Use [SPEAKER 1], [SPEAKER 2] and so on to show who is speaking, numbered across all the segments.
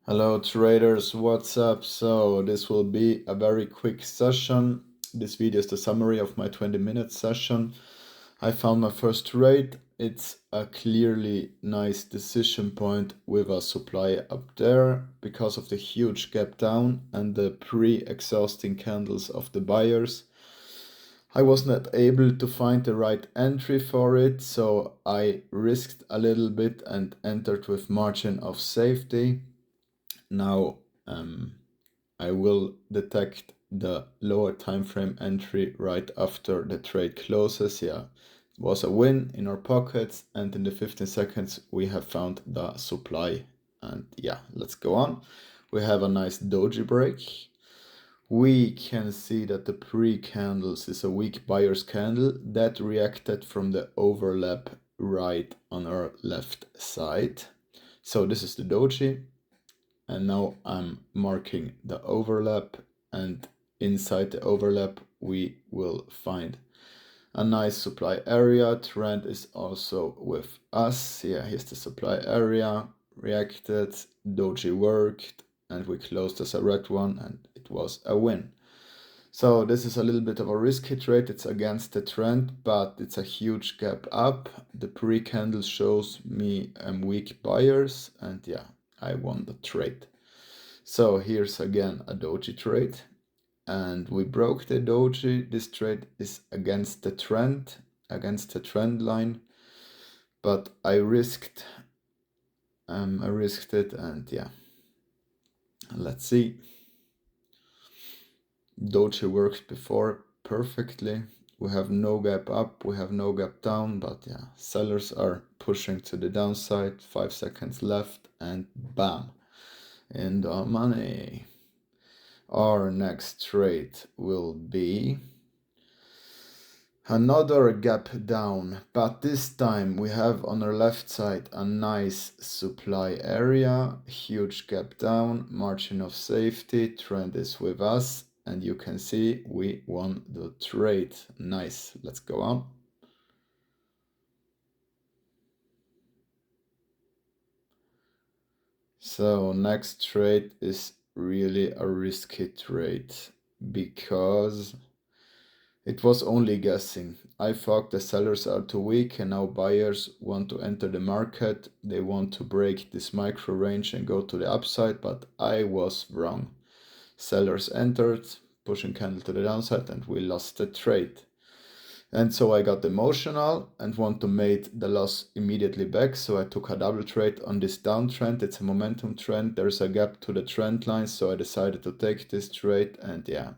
[SPEAKER 1] Hello traders, what's up? So this will be a very quick session. This video is the summary of my 20-minute session. I found my first trade. It's a clearly nice decision point with a supply up there because of the huge gap down and the pre-exhausting candles of the buyers. I was not able to find the right entry for it, so I risked a little bit and entered with margin of safety. Now I will detect the lower time frame entry right after the trade closes. Yeah, it was a win in our pockets, and in the 15 seconds we have found the supply. And yeah, let's go on. We have a nice doji break. We can see that the pre-candles is a weak buyer's candle that reacted from the overlap right on our left side. So this is the doji. And now I'm marking the overlap, and inside the overlap we will find a nice supply area. Trend is also with us. Yeah, here's the supply area, reacted, doji worked, and we closed as a red one, and it was a win. So this is a little bit of a risky trade. It's against the trend, but it's a huge gap up. The pre-candle shows me weak buyers, and yeah, I won the trade. So here's again a doji trade, and we broke the doji. This trade is against the trend line, but I risked it, and yeah, let's see. Doji worked before perfectly. We have no gap up, we have no gap down, but yeah, sellers are pushing to the downside. 5 seconds left, and bam, in the money. Our next trade will be another gap down, but this time we have on our left side a nice supply area, huge gap down, margin of safety, trend is with us, and you can see we won the trade. Nice, let's go on. So next trade is really a risky trade because it was only guessing. I thought the sellers are too weak and now buyers want to enter the market. They want to break this micro range and go to the upside, but I was wrong. Sellers entered, pushing candle to the downside, and we lost the trade. And so I got emotional and want to make the loss immediately back. So I took a double trade on this downtrend. It's a momentum trend. There's a gap to the trend line. So I decided to take this trade, and yeah,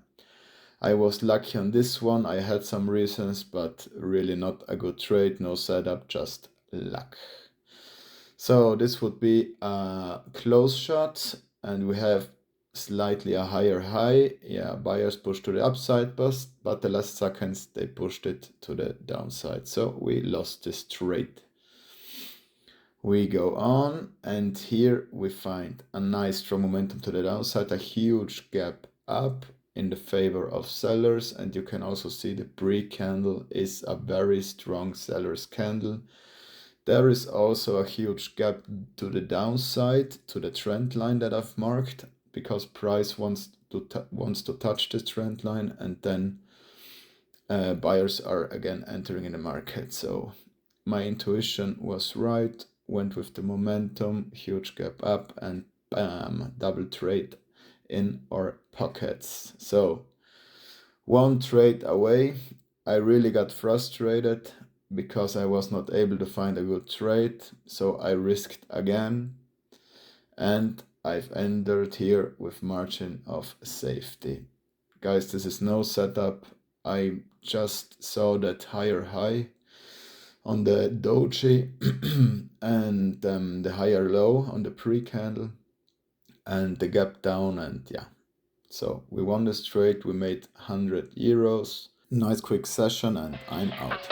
[SPEAKER 1] I was lucky on this one. I had some reasons, but really not a good trade, no setup, just luck. So this would be a close shot, and we have slightly a higher high. Yeah, buyers pushed to the upside, but the last seconds they pushed it to the downside. So we lost this trade. We go on, and here we find a nice strong momentum to the downside, a huge gap up in the favor of sellers, and you can also see the pre-candle is a very strong seller's candle. There is also a huge gap to the downside, to the trend line that I've marked, because price wants to touch the trend line, and then buyers are again entering in the market. So my intuition was right, went with the momentum, huge gap up, and bam, double trade in our pockets. So one trade away. I really got frustrated because I was not able to find a good trade, so I risked again, and I've entered here with margin of safety. Guys, this is no setup. I just saw that higher high on the doji and the higher low on the pre-candle and the gap down, and yeah, so we won this trade. We made €100. Nice quick session, and I'm out.